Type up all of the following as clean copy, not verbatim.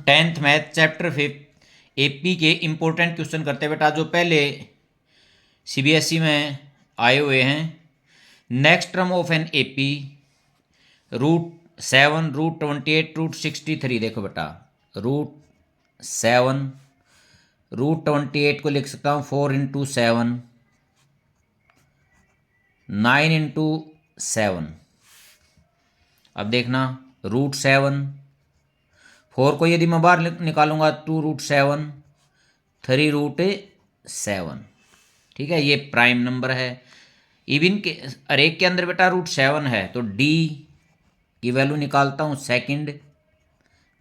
10th math chapter 5 AP के important question करते हैं बेटा, जो पहले सीबीएसई में आए हुए हैं। Next term of an AP √7 √28 √63। देखो बेटा, √7 √28 को लिख सकता हूँ 4 × 7 9 × 7। अब देखना √7 4 को यदि मैं बाहर निकालूंगा 2√7 3√7। ठीक है, ये प्राइम नंबर है। इवन के अरेक के अंदर बेटा √7 है तो डी की वैल्यू निकालता हूँ सेकंड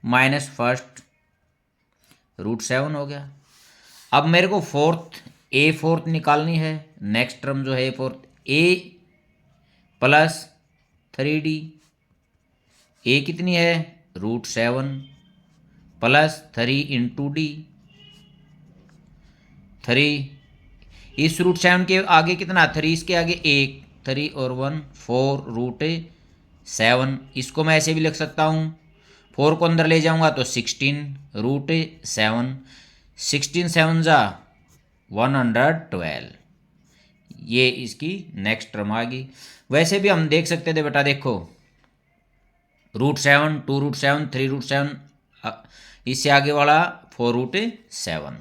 माइनस फर्स्ट, √7 हो गया। अब मेरे को फोर्थ निकालनी है। नेक्स्ट टर्म जो है फोर्थ ए प्लस 3D। ए कितनी है √7 प्लस 3 × D। 3 इस √7 के आगे कितना 3, इसके आगे 1, 3 और 1 4 √7। इसको मैं ऐसे भी लिख सकता हूँ, 4 को अंदर ले जाऊंगा तो 16 √7। 16 7 जा 112। ये इसकी नेक्स्ट टर्म आ गई। वैसे भी हम देख सकते थे बेटा, देखो √7 2√7 3√7, इससे आगे वाला 4√7।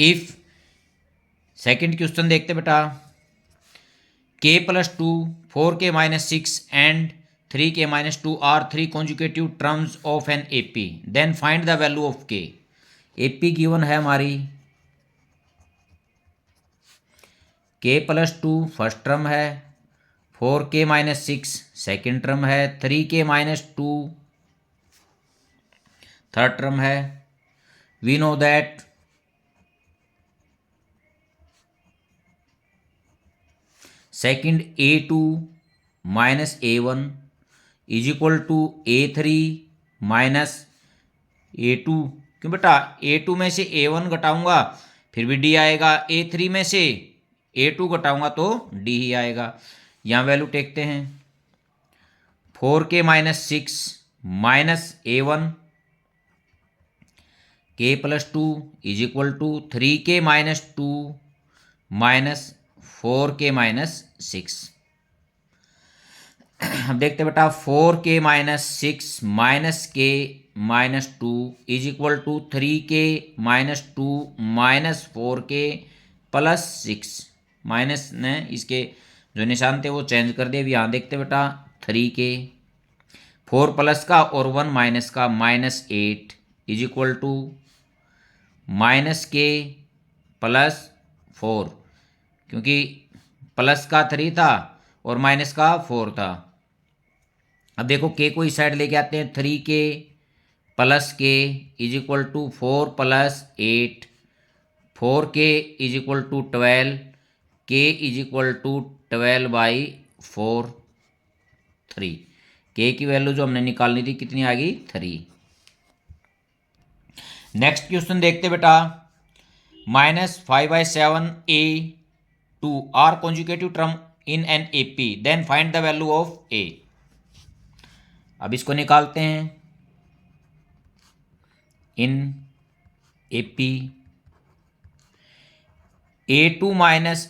इफ सेकंड क्वेश्चन देखते बेटा, k + 2 4k - 6 and 3k - 2 are 3 consecutive terms of an AP, then find the value of k। AP given है हमारी, k + 2 फर्स्ट टर्म है, 4k - 6 सेकेंड टर्म है, 3k - 2 थर्ड टर्म है। We know that second A2 - A1 = A3 - A2। क्यों बेटा, A2 में से A1 घटाऊंगा फिर भी D आएगा, A3 में से A2 घटाऊंगा तो D ही आएगा। यहाँ वैल्यू टेकते हैं, 4k - 6 -A1 k + 2 = 3k - 2 4k - 6। अब देखते बेटा, 4k - 6 -k - 2 = 3k - 2 4k + 6। Minus ने इसके जो निशान थे वो चेंज कर दिए। अभी यहाँ देखते बेटा, 3k 4 प्लस का और 1 माइनस का -8 = -k + 4, क्योंकि प्लस का 3 था और माइनस का 4 था। अब देखो k को इस साइड लेके आते हैं, 3k + k = 4 + 8 4k = 12 k = 12/4 3। k की वैल्यू जो हमने निकालनी थी कितनी आ गई 3। नेक्स्ट क्वेश्चन देखते बेटा, -5/7 A2 are conjugative term in an AP, then find the value of A। अब इसको निकालते हैं। इन AP A2 -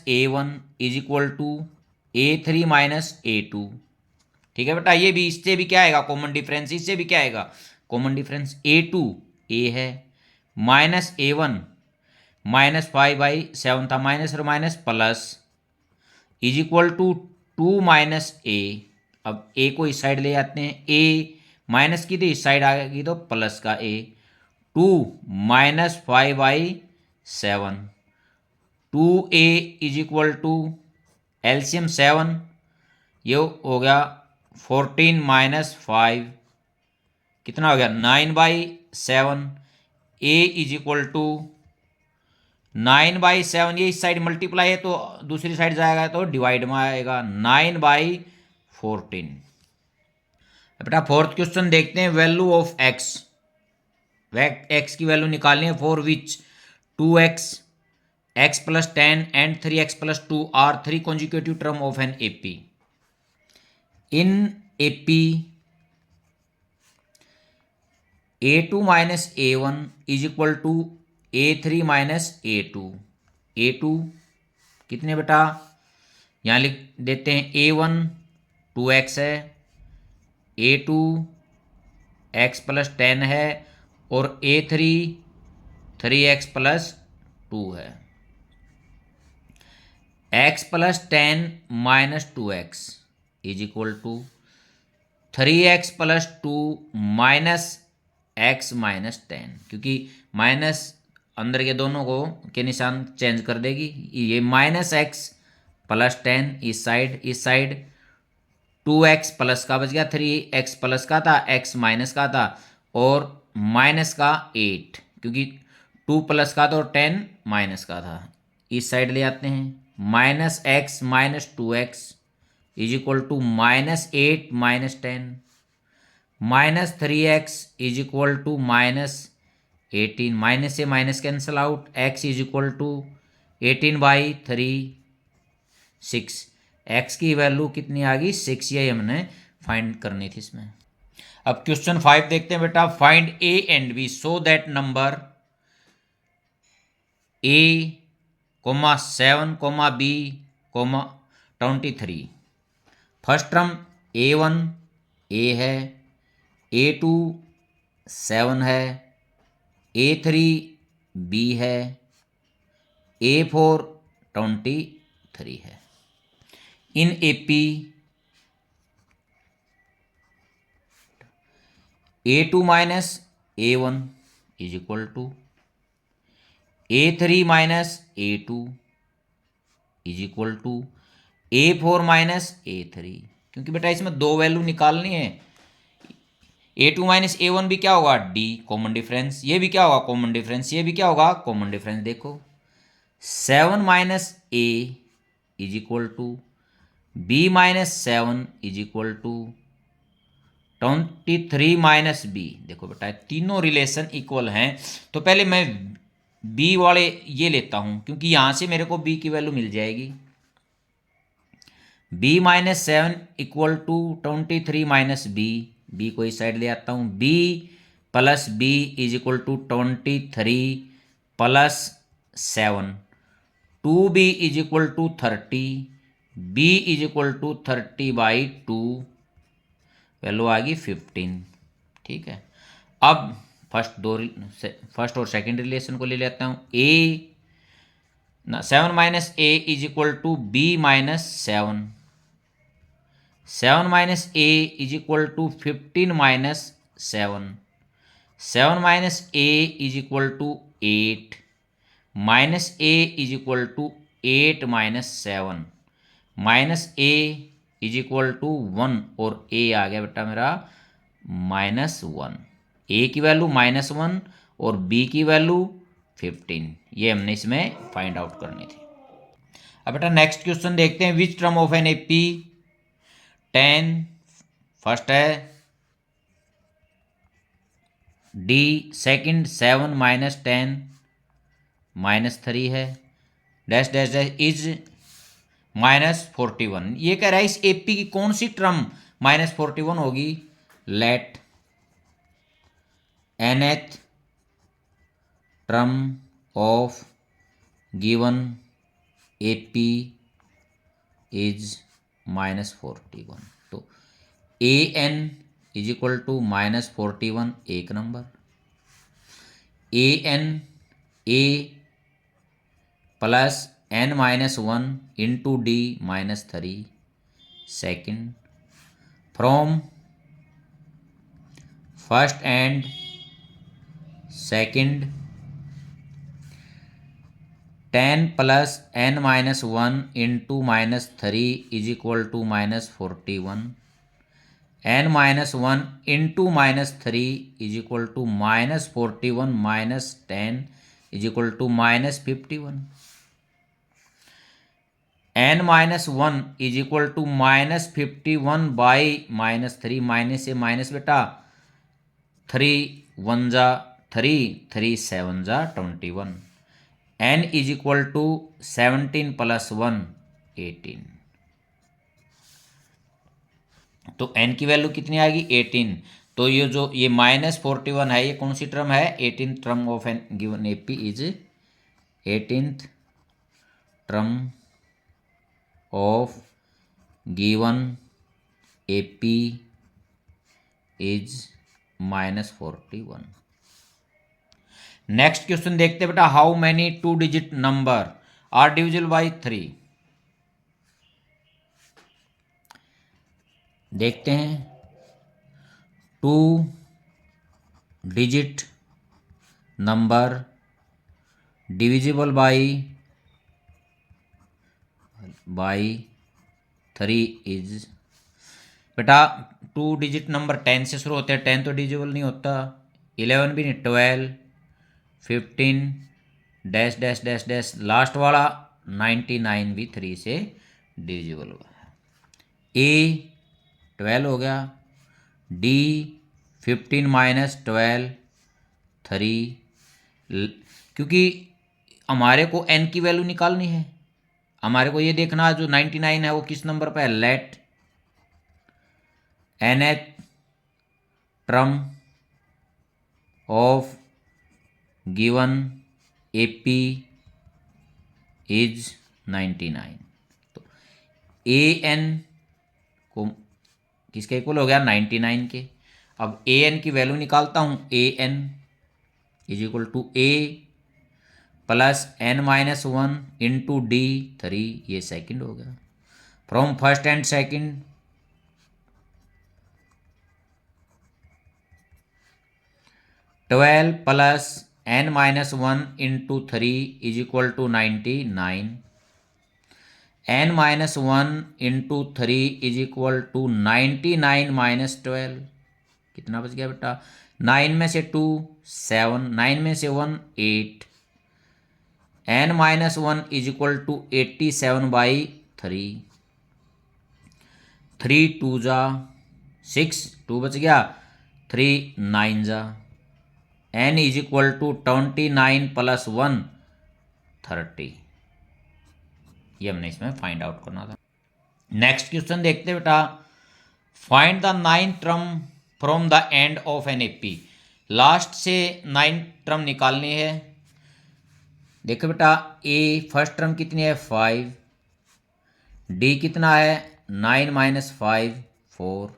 A1 = A3 - A2। ठीक है बेटा, ये भी इससे भी क्या आएगा कॉमन डिफरेंस, इससे भी क्या आएगा कॉमन डिफरेंस। A2 A है, -A1 -5/7 था, माइनस और माइनस प्लस = 2 - A। अब A को इस साइड ले जाते हैं, A माइनस की थी इस साइड आ गई तो प्लस का A। 2 - 5/7 2A = एलसीएम 7, ये हो गया 14 - 5 कितना हो गया 9/7। A = 9/7, ये इस साइड मल्टीप्लाई है तो दूसरी साइड जाएगा तो डिवाइड में आएगा 9/14। बेटा फोर्थ क्वेश्चन देखते हैं, वैल्यू ऑफ x। x की वैल्यू निकालनी है, for which 2x x + 10 and 3x + 2 are 3 consecutive term of an AP। in AP A2 minus A1 is equal to A3 minus A2। A2 कितने बेटा, यहाँ लिख देते हैं A1 2x है, A2 x प्लस 10 है, और A3 3x प्लस 2 है। x plus 10 minus 2x is equal to 3x plus 2 minus x minus 10, क्योंकि माइनस अंदर के दोनों को के निशान चेंज कर देगी। ये माइनस एक्स प्लस 10 इस साइड 2x प्लस का बच गया, 3x प्लस का था, x माइनस का था, और माइनस का 8, क्योंकि 2 प्लस का था और 10 माइनस का था। इस साइड ले आते हैं, minus x minus 2x is equal to minus 8 minus 10, minus 3x is equal to minus 18, minus से minus cancel out, x is equal to 18/3 6। x की वैल्यू कितनी आ गई 6, यही हमने फाइंड करनी थी इसमें। अब क्वेश्चन 5 देखते हैं बेटा। Find a and b so that number a, 7, b, 23। First term a1 a है, a2 7 है, a3 b है, a4 23 है। In AP A2 minus A1 is equal to A3 minus A2 is equal to A4 minus A3, क्योंकि बेटा इसमें दो value निकालनी है। A2 माइनस A1 भी क्या होगा D कॉमन डिफरेंस, ये भी क्या होगा कॉमन डिफरेंस, ये भी क्या होगा कॉमन डिफरेंस। देखो 7 minus A is equal to B minus 7 is equal to 23 minus B. देखो बेटा तीनों रिलेशन इक्वल हैं, तो पहले मैं बी वाले ये लेता हूं, क्योंकि यहां से मेरे को बी की वैल्यू मिल जाएगी। B minus 7 equal to 23 minus b को इस साइड ले आता हूं, b plus b is equal to 23 plus 7, 2b is equal to 30, b is equal to 30/2, value आ गई 15। ठीक है, अब फर्स्ट और सेकंड रिलेशन को ले लेता हूँ। A 7 minus A is equal to B minus 7, 7 minus A is equal to 15 minus 7, 7 minus A is equal to 8, minus A is equal to 8 minus 7, minus A is equal to 1, और ए आ गया बेटा मेरा -1। ए की value -1 और B की value 15, ये हमने इसमें फाइंड आउट करनी थी। अब बेटा नेक्स्ट क्वेश्चन देखते हैं। Which term of an AP 10 first है, डी सेकंड 7 माइनस 10 -3 है, डैश डैश डैश इज -41। ये कह रहा है इस AP की कौन सी टर्म -41 होगी। Let nth term of given AP is -41। तो AN इज इक्वल टू -41 एक number, AN A plus n-1 into D -3 second, from first and second 10 plus n-1 into -3 is equal to -41, n-1 into -3 is equal to -41 minus 10 is equal to -51, n-1 is equal to -51/-3, minus से minus बेटा 3 1 जा 3 7 जा 21, n is equal to 17 plus 1 18। तो n की value कितनी आएगी 18। तो ये जो ये -41 है, ये कौन सी टर्म है? 18th term of an given AP is 18th term of given AP is -41। Next question देखते हैं बेटा, how many 2 digit number are divisible by 3? देखते हैं, 2 digit number divisible by 3 is, बेटा 2 डिजिट नंबर 10 से शुरू होते हैं, 10 तो डिविजिबल नहीं होता, 11 भी नहीं, 12, 15 dash dash dash dash last वाला 99 भी 3 से डिविजिबल हुआ। ए 12 हो गया, डी 15 - 12 3, क्योंकि हमारे को एन की वैल्यू निकालनी है, हमारे को ये देखना है जो 99 है वो किस नंबर पर है। Let nth term of given AP is 99। तो ए एन को किसके इक्वल हो गया? 99 के। अब ए एन की वैल्यू निकालता हूँ, a n is equal to a plus n-1 into d 3, ये सेकंड हो गया। From first and second 12 plus n-1 into 3 is equal to 99, n-1 into 3 is equal to 99 minus 12, कितना बच गया बेटा? 9 में से 2 7, 9 में से 1 8, n-1 इज इक्वल टू 87/3, 3 2 जा 6, 2 बच गया, 3 9 जा, n is equal to 29 plus 1 30। ये हमने इसमें फाइंड आउट करना था। नेक्स्ट क्वेश्चन देखते बेटा, find the 9th term from the end of an AP. Last से 9 टर्म निकालनी है। देखो बेटा, ए फर्स्ट टर्म कितनी है? 5, डी कितना है? 9 - 5 4,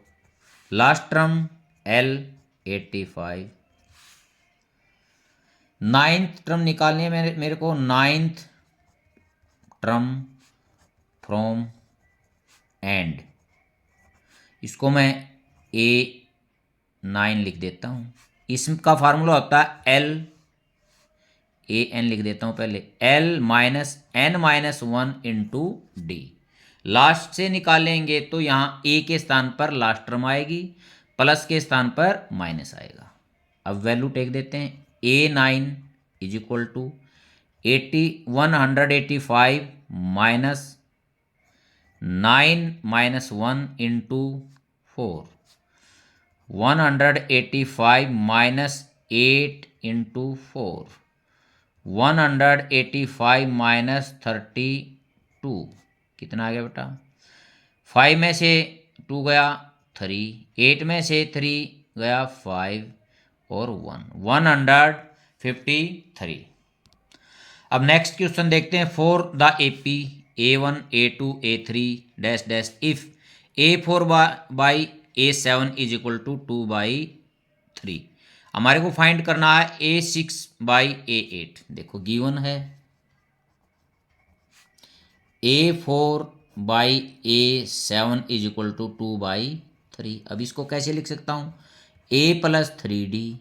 last term L 85। 9th term निकालनी है मेरे को। 9th टर्म फ्रॉम एंड, इसको मैं A9 लिख देता हूँ। इसका फार्मूला होता है L, AN लिख देता हूँ पहले, L - n-1 into D. Last से निकालेंगे तो यहाँ A के स्थान पर लास्ट टर्म आएगी, प्लस के स्थान पर माइनस आएगा। अब वैल्यू टेक देते हैं, A9 is equal to 185 minus 9 - 1 into 4, 185 minus 8 into 4, 185 minus 32, कितना आ गया बेटा? 5 में से 2 गया 3, 8 में से 3 गया 5 और 153। अब नेक्स्ट क्वेश्चन देखते हैं, for the AP A1 A2 A3 dash dash if A4 by A7 is equal to 2/3। हमारे को फाइंड करना है A6 बाई A8। देखो गिवन है A4 by A7 is equal to 2/3। अब इसको कैसे लिख सकता हूँ? A plus 3D,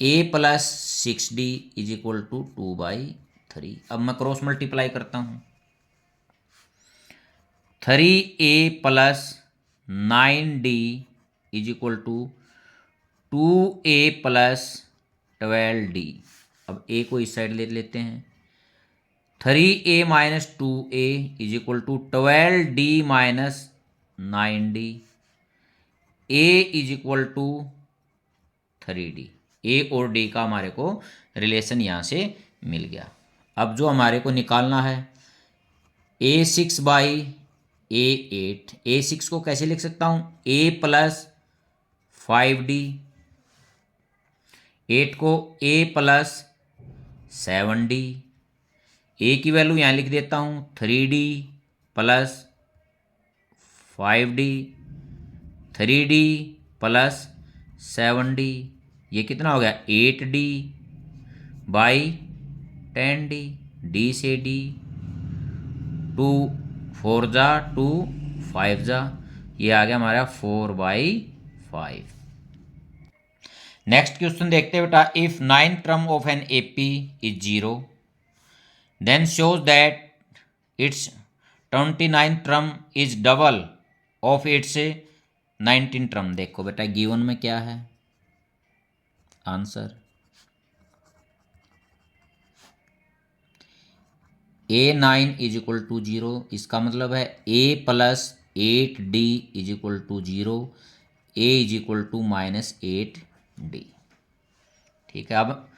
A plus 6D is equal to 2/3। अब मैं क्रॉस मल्टीप्लाई करता हूँ, 3A plus 9D is equal to 2A plus 12D। अब A को इस साइड ले लेते हैं, 3A minus 2A is equal to 12D minus 9D। A is equal to 3D। A और डी का हमारे को रिलेशन यहाँ से मिल गया। अब जो हमारे को निकालना है A6 बाई A8, A6 को कैसे लिख सकता हूँ? A प्लस 5d, 8 को a प्लस 7d, a की वैल्यू यहाँ लिख देता हूँ 3d plus 5d, 3d plus 7d, ये कितना हो गया 8d बाई 10d, d से d, 2 4 जा 2 5 जा, ये आ गया हमारा 4/5। नेक्स्ट क्वेश्चन देखते हैं बेटा, if 9th term of an AP is 0 then shows that its 29th term is double of its 19 term. देखो बेटा गिवन में क्या है answer, A9 is equal to 0, इसका मतलब है a plus 8d is equal to 0, a is equal to -8d। ठीक है, अब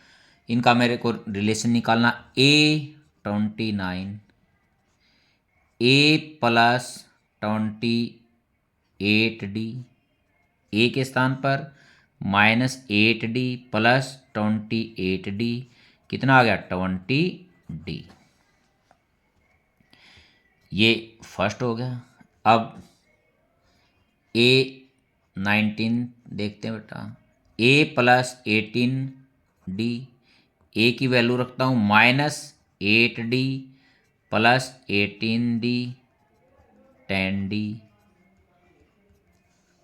इनका मेरे को रिलेशन निकालना, A29 a plus 28d, a के स्थान पर -8d प्लस 28d, कितना आ गया 20d, ये फर्स्ट हो गया। अब A19 देखते हैं बेटा, a प्लस 18d, a की वैल्यू रखता हूँ -8d plus 18d 10d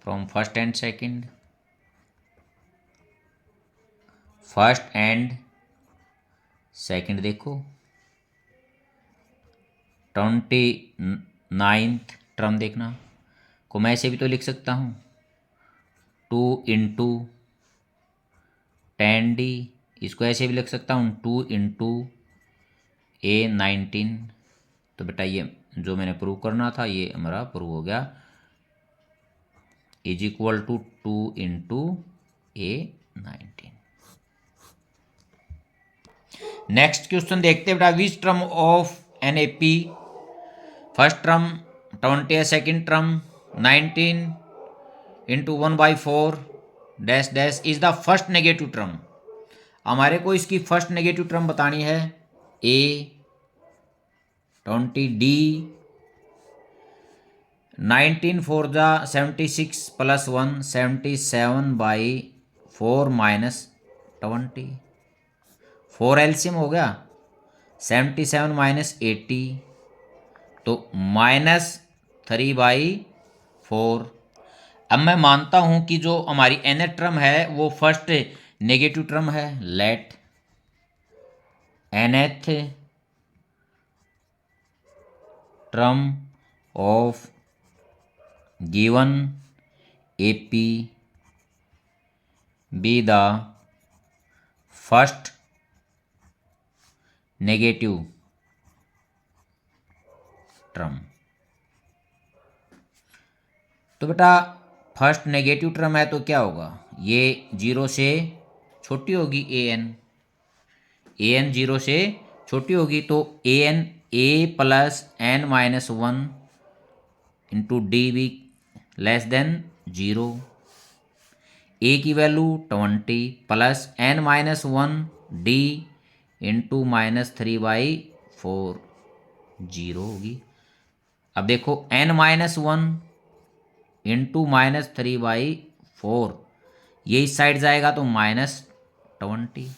from first and second, first and second देखो 29th टर्म देखना को मैं ऐसे भी तो लिख सकता हूँ 2 इंटू 10d, इसको ऐसे भी लिख सकता हूँ 2 इंटू A19। तो बेटा ये जो मैंने प्रूव करना था ये हमारा प्रूव हो गया, is equal to 2 into A19। Next question देखते हैं बेटा, which term of an AP, first term 20 है, second term 19 into 1/4 dash dash is the first negative term. हमारे को इसकी फर्स्ट नेगेटिव टर्म बतानी है, A20d 19 4 जा 76 प्लस 1 77/4 -20, 4 एलसीएम हो गया 77 -80 तो -3/4। अब मैं मानता हूं कि जो हमारी nth टर्म है वो फर्स्ट नेगेटिव टर्म है, let nth term of given AP be the first negative term. तो बेटा फर्स्ट नेगेटिव टर्म है तो क्या होगा, ये 0 से छोटी होगी, an 0 से छोटी होगी तो an a plus n-1 into D भी लेस देन 0, a की value 20 plus n-1 d into -3/4 0 होगी। अब देखो n-1 इंटू -3/4, ये इस साइड जाएगा तो -20।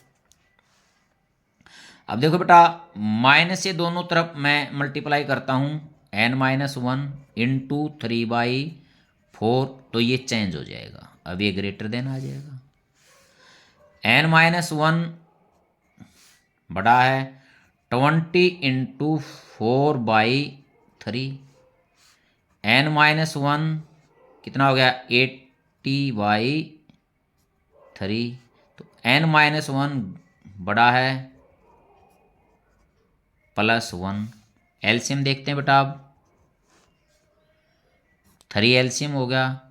अब देखो बेटा माइनस से दोनों तरफ मैं मल्टीप्लाई करता हूँ, n-1 इंटू 3/4 तो ये चेंज हो जाएगा, अब ये ग्रेटर देन आ जाएगा, n-1 बड़ा है 20 इंटू 4/3, n-1 कितना हो गया 80/3, तो n-1 बड़ा है +1, एलसीएम देखते हैं बेटा, अब 3 एलसीएम हो गया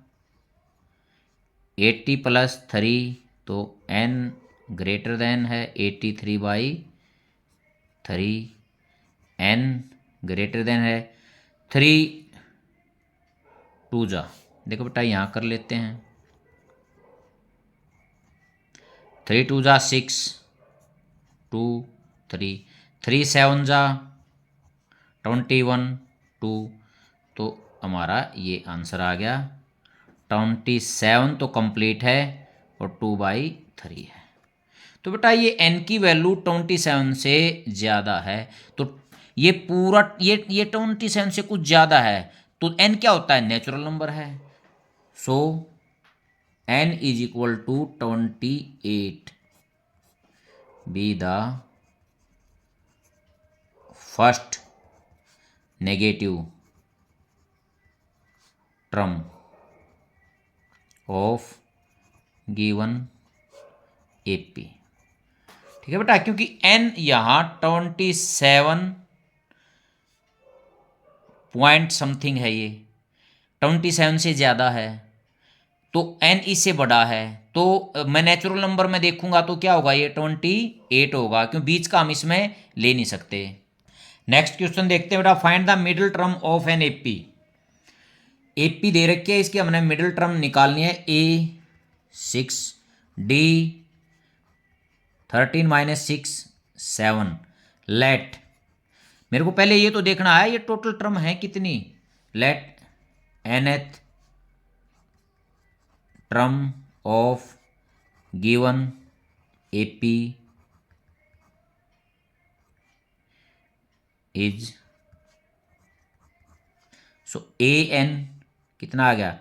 80 + 3 तो n ग्रेटर देन है 83/3, n ग्रेटर देन है 3 2 जा, देखो बेटा यहाँ कर लेते हैं 3 2 जा 6, 2 3, 3 7 जा 21, 2, तो हमारा ये आंसर आ गया 27 तो कंप्लीट है और 2/3 है। तो बेटा ये n की वैल्यू 27 से ज़्यादा है, तो ये पूरा ये 27 से कुछ ज़्यादा है, तो n क्या होता है, नेचुरल नंबर है। So n is equal to 28 be the first negative term of given AP. ठीक है बेटा, क्योंकि n यहाँ 27 पॉइंट समथिंग है, ये 27 से ज़्यादा है, तो n इससे बड़ा है, तो मैं नेचुरल नंबर में देखूंगा तो क्या होगा, ये 28 होगा, क्यों बीच का हम इसमें ले नहीं सकते। नेक्स्ट क्वेश्चन देखते हैं बेटा, find the middle term of an AP. AP दे रखी है, इसकी हमने मिडिल टर्म निकालनी है, A6 D13 - 6 7 लेट, मेरे को पहले ये तो देखना है ये टोटल टर्म है कितनी, let nth term of given AP is, so an कितना आ गया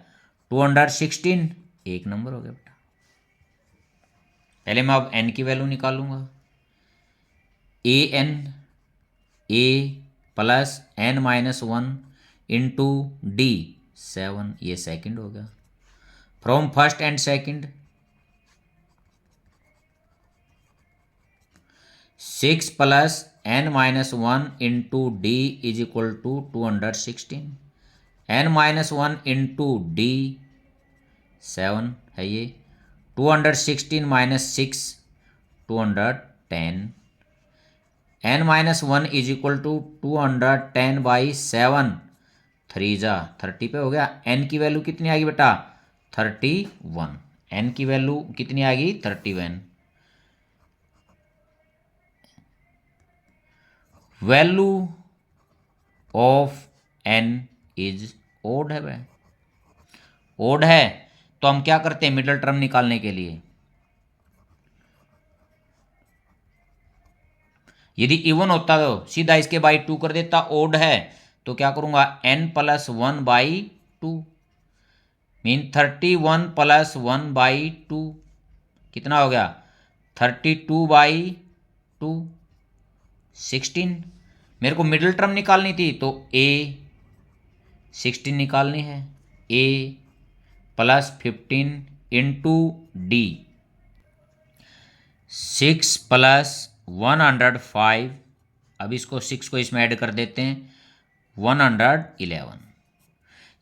216, एक नंबर हो गया बेटा। पहले मैं अब n की वैल्यू निकालूंगा, an a plus n-1 into D 7, ये सेकंड हो गया, from first and second 6 plus n-1 into D is equal to 216, n-1 into D 7 है ये, 216 minus 6 210, n-1 is equal to 210/7, 3 जा 30 पे हो गया। n की वैल्यू कितनी आएगी बेटा 31, n की वैल्यू कितनी आएगी 31। Value of n is odd है भाई, ओड है, तो हम क्या करते हैं मिडिल टर्म निकालने के लिए, यदि इवन होता तो सीधा इसके बाई 2 कर देता, ओड है तो क्या करूंगा n+1/2 मीन 31 + 1/2 कितना हो गया 32/2 16। मेरे को मिडिल टर्म निकालनी थी तो a 16 निकालनी है, a plus 15 into D 6 plus 105, अब इसको 6 को इसमें ऐड कर देते हैं 111।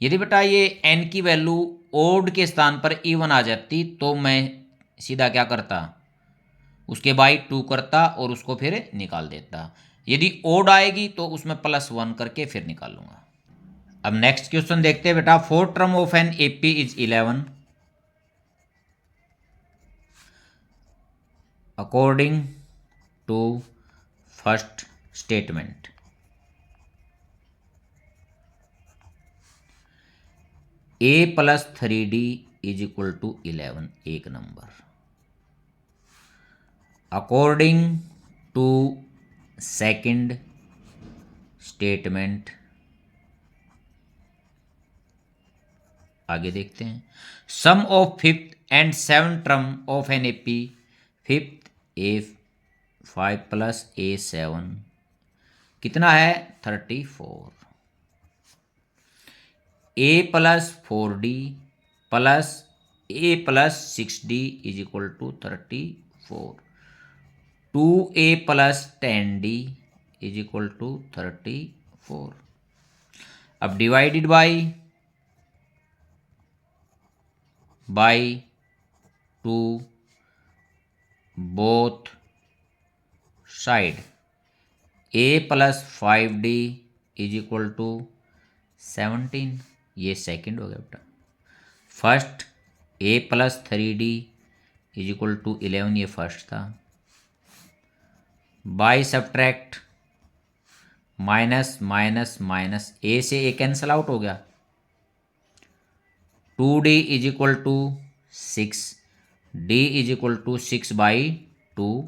यदि बेटा ये n की वैल्यू ओड के स्थान पर इवन आ जाती तो मैं सीधा क्या करता, उसके बाई 2 करता और उसको फिर निकाल देता, यदि ओड आएगी तो उसमें +1 करके फिर निकालूंगा। अब नेक्स्ट क्वेश्चन देखते हैं बेटा, fourth term of an AP is 11 according to first statement, a + 3d is equal to 11, एक number, according to second statement. आगे देखते हैं, sum of fifth and seven term of an AP, fifth A5 + A7 कितना है 34, a + 4d plus a + 6d is equal to 34, 2a + 10d is equal to 34। अब divided by 2 both side, a + 5d is equal to 17, ये second हो गया बेटा। First a + 3d is equal to 11, ये first था। By subtract minus minus minus, a से a cancel out हो गया। 2d is equal to 6, d is equal to 6/2,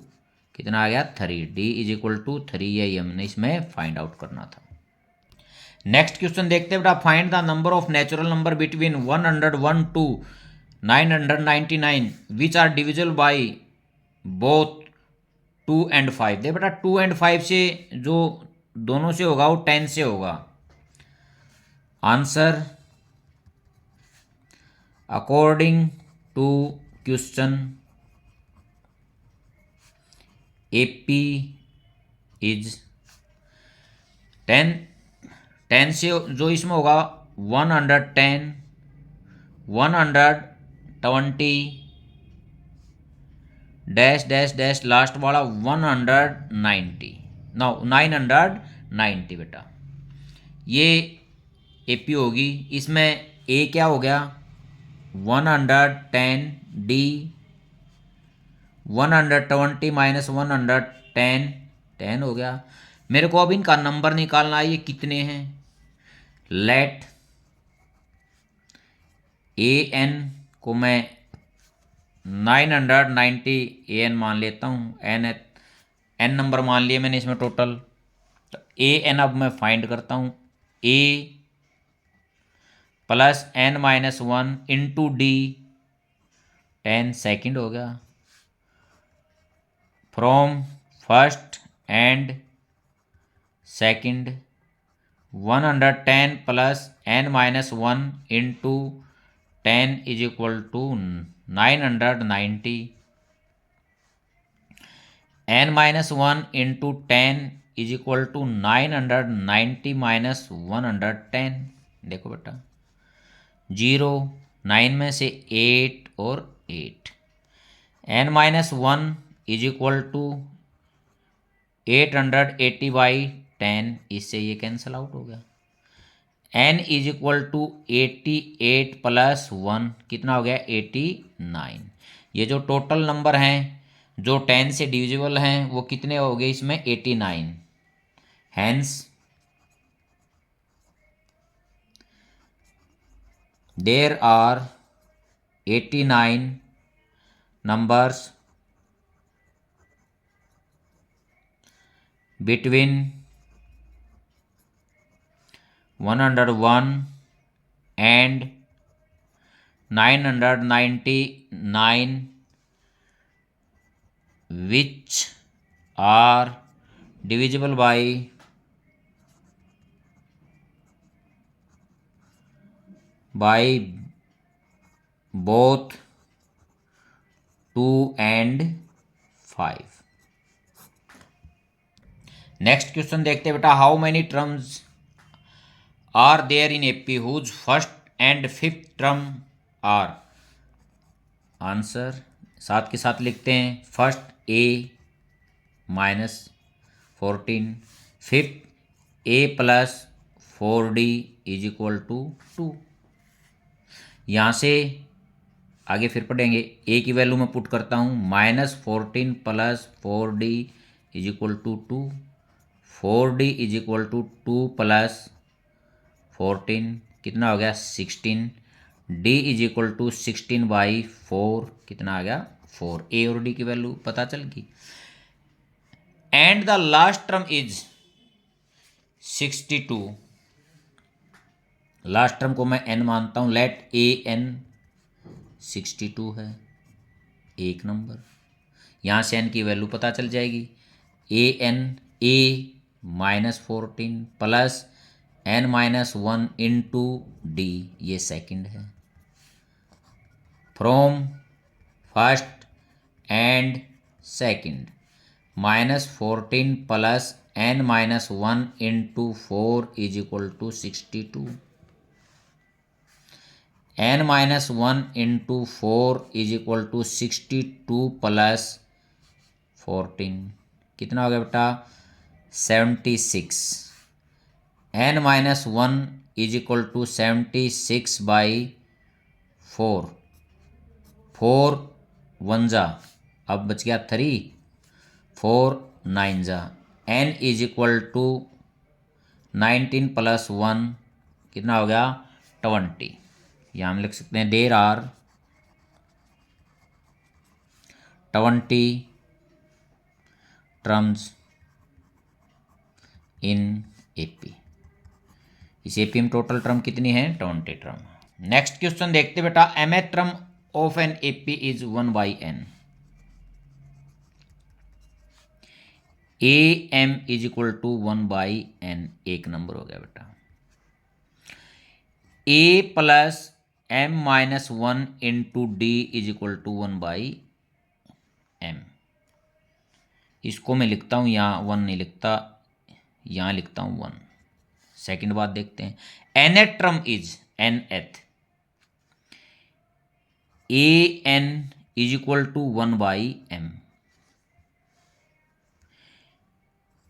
कितना आ गया 3, d इज इक्वल टू 3, यही हमने इसमें फाइंड आउट करना था। नेक्स्ट क्वेश्चन देखते हैं बेटा, find the number of natural number between 101 to 999 which are divisible by both 2 and 5। देख बेटा 2 and 5 से जो दोनों से होगा वो 10 से होगा। Answer according to question AP is 10 से जो इसमें होगा 110, 120 डैश डैश डैश लास्ट वाला 190, 990 बेटा, ये AP होगी। इसमें A क्या हो गया 110, D 120 माइनस 110, 10 हो गया। मेरे को अब इनका नंबर निकालना है, ये कितने हैं। लेट AN को मैं 990 AN मान लेता हूँ, N नंबर मान लिए मैंने इसमें टोटल। तो AN अब मैं फाइंड करता हूँ, A plus N-1 into D 10 second हो गया। From first and second 110 plus N-1 into 10 is equal to 990, N-1 into 10 is equal to 990 minus 110। देखो बेटा 0, 9 में से 8 और 8, N-1 इज इक्वल टू 880/10, इससे ये कैंसल आउट हो गया। N is equal to 88 plus 1, कितना हो गया 89। ये जो टोटल नंबर हैं जो 10 से डिविजिबल हैं वो कितने हो गए इसमें 89। Hence there are 89 numbers between 101 and 999 which are divisible by both 2 and 5। Next question देखते हैं बेटा, how many terms are there in AP whose first and fifth term are. Answer साथ के साथ लिखते हैं, first A -14, fifth A plus 4D is equal to 2। यहाँ से आगे फिर पढ़ेंगे, A की वैल्यू मैं पुट करता हूँ, -14 plus 4D is equal to 2, 4D is equal to 2 plus 14, कितना हो गया 16, D इज इक्वल टू 16/4, कितना आ गया 4। A और D की वैल्यू पता चल गई। And the last term is 62, last term को मैं N मानता हूँ, लेट AN 62 है, एक नंबर। यहाँ से N की वैल्यू पता चल जाएगी, AN A -14 plus N-1 into D, ये सेकंड है। From first and second -14 plus N-1 into 4 is equal to 62, N-1 into 4 is equal to 62 plus 14, कितना हो गया बेटा 76, N-1 is equal to 76/4, 4 one जा, अब बच गया 3, 4 9 जा, n is equal to 19 plus 1 कितना हो गया 20। यहाँ हम लिख सकते हैं there are 20 terms in AP. इस एपी में टोटल टर्म कितनी है 20 टर्म। नेक्स्ट क्वेश्चन देखते बेटा, mth term of an AP is 1/n। A m is equal to 1/n एक नंबर हो गया बेटा। A plus m minus 1 into D is equal to 1/m। इसको मैं लिखता हूँ, यहाँ 1 नहीं लिखता, यहाँ लिखता हूँ 1। सेकंड बात देखते हैं, nth term is nth a n is equal to 1/m।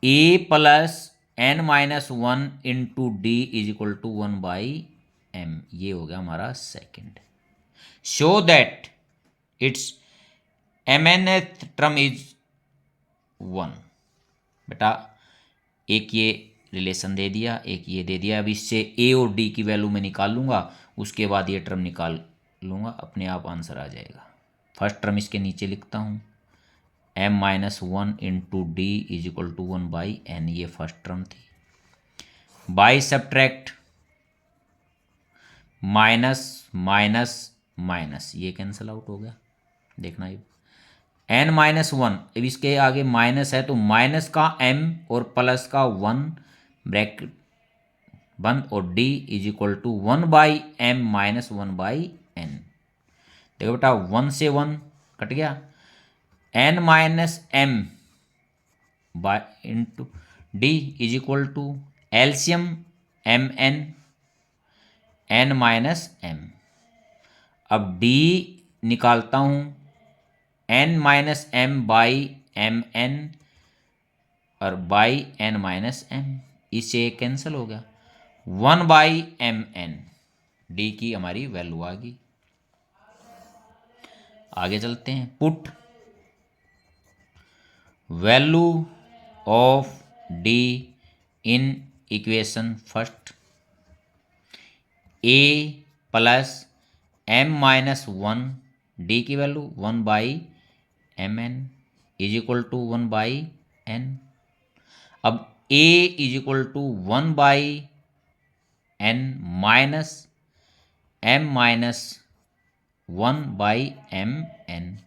A plus n minus 1 into D is equal to 1/m, ये हो गया हमारा second. Show that it's mnth term is 1। बेटा एक ये रिलेशन दे दिया, एक ये दे दिया। अब इससे ए और डी की वैल्यू मैं निकाल लूँगा, उसके बाद ये टर्म निकाल लूँगा, अपने आप आंसर आ जाएगा। फर्स्ट टर्म इसके नीचे लिखता हूँ, m minus 1 into D is equal to 1/n, ये फर्स्ट टर्म थी। By subtract minus minus minus, ये कैंसिल आउट हो गया। देखना ये n माइनस 1, अब इसके आगे माइनस है तो माइनस का m और प्लस का 1 ब्रैकेट बंद, और d is equal to 1/m minus 1/n। देखो बेटा 1 से 1 कट गया, n minus m by into d is equal to LCM mn n minus m। अब d निकालता हूँ n minus m by m n और बाई n माइनस m, इससे cancel हो गया 1/mn, d की हमारी वैल्यू आ गई। आगे चलते हैं, put value of d in equation first. a plus m minus 1, d की value 1/mn is equal to 1/n। अब a is equal to 1/n minus m minus 1/mn।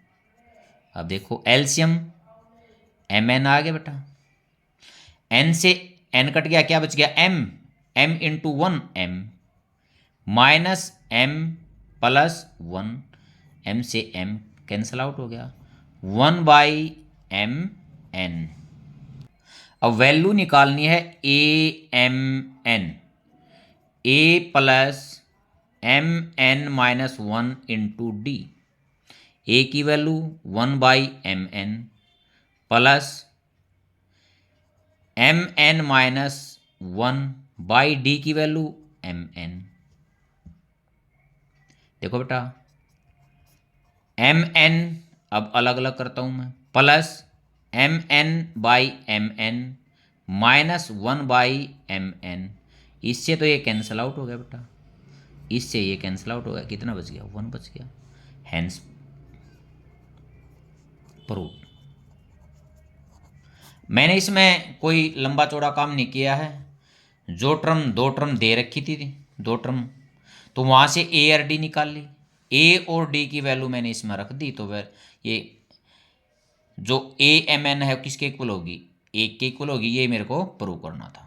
अब देखो एलसीएम mn आ गया बेटा, n से n कट गया, क्या बच गया m into 1m minus m plus 1, m से m कैंसिल आउट हो गया 1/mn। अब वैल्यू निकालनी है amn, a plus mn minus 1 into d. A की value 1/mn plus mn minus 1/d की वैल्यू mn। देखो बेटा mn अब अलग अलग करता हूं मैं, प्लस mn/mn माइनस 1/mn, इससे तो ये कैंसिल आउट हो गया बेटा, इससे ये कैंसिल आउट हो गया, कितना बच गया 1 बच गया। Hence prove. मैंने इसमें कोई लंबा चौड़ा काम नहीं किया है, जो टर्म 2 टर्म दे रखी थी 2 टर्म, तो वहाँ से ए और डी निकाल ली, ए और डी की वैल्यू मैंने इसमें रख दी, तो वह ये जो ए एम एन है किसके इक्वल होगी, एक के इक्वल होगी, ये मेरे को प्रूव करना था।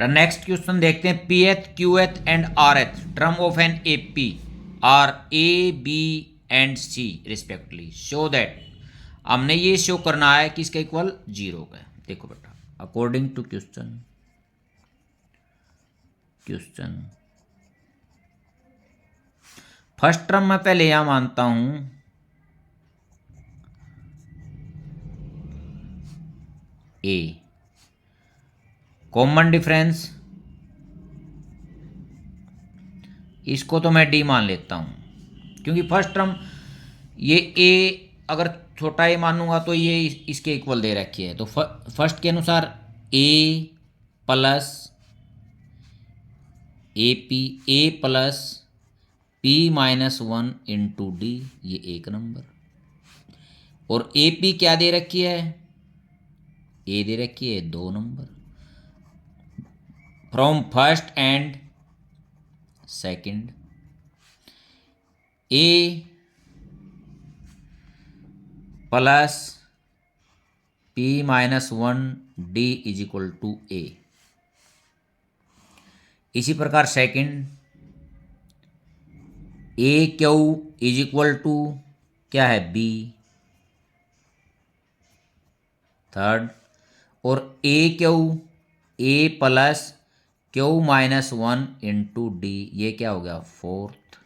नेक्स्ट क्वेश्चन देखते हैं, पी एथ qth and rth term of an A P are a b and c respectively, show that. हमने ये शो करना है कि इसका इक्वल 0 का है। देखो बेटा according to question first term मैं पहले यहां मानता हूं ए, कॉमन डिफरेंस इसको तो मैं डी मान लेता हूं, क्योंकि फर्स्ट टर्म ये ए अगर छोटा ए मानूंगा तो ये इसके इक्वल दे रखी है, तो फर्स्ट के अनुसार a plus a plus p minus one into d, ये एक नंबर। और ए पी क्या दे रखी है, ए दे रखी है 2 number. From first and second, a plus p minus one d is equal to a. इसी प्रकार second, a q is equal to क्या है, बी। थर्ड, और a q a plus q minus one into d, ये क्या हो गया, fourth.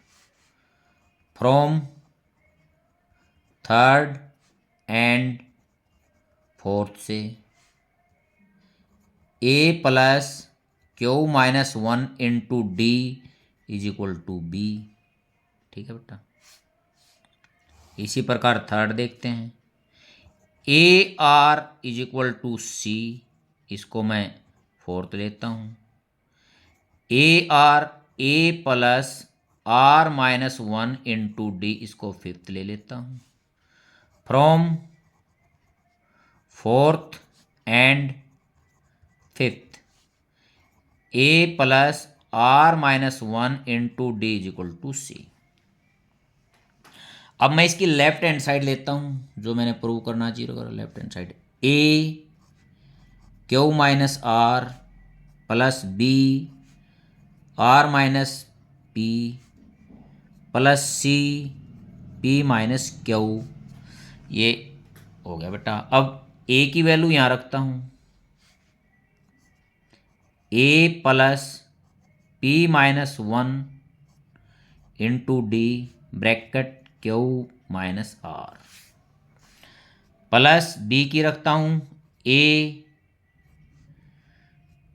From third and fourth से a plus q minus one into D is equal to b. ठीक है बेटा। इसी प्रकार थर्ड देखते हैं, ए r is equal to c, इसको मैं फोर्थ लेता हूँ। A r a plus r minus one into d, इसको फिफ्थ ले लेता हूँ। From fourth and fifth, a plus r minus one into D is equal to c. अब मैं इसकी लेफ्ट हैंड साइड लेता हूँ, जो मैंने प्रूव करना चाहिए, left hand side a q minus r plus b r minus p plus c p minus q, ये हो गया बेटा। अब ए की वैल्यू यहाँ रखता हूँ, a plus p minus one into d bracket q minus r, plus b की रखता हूँ a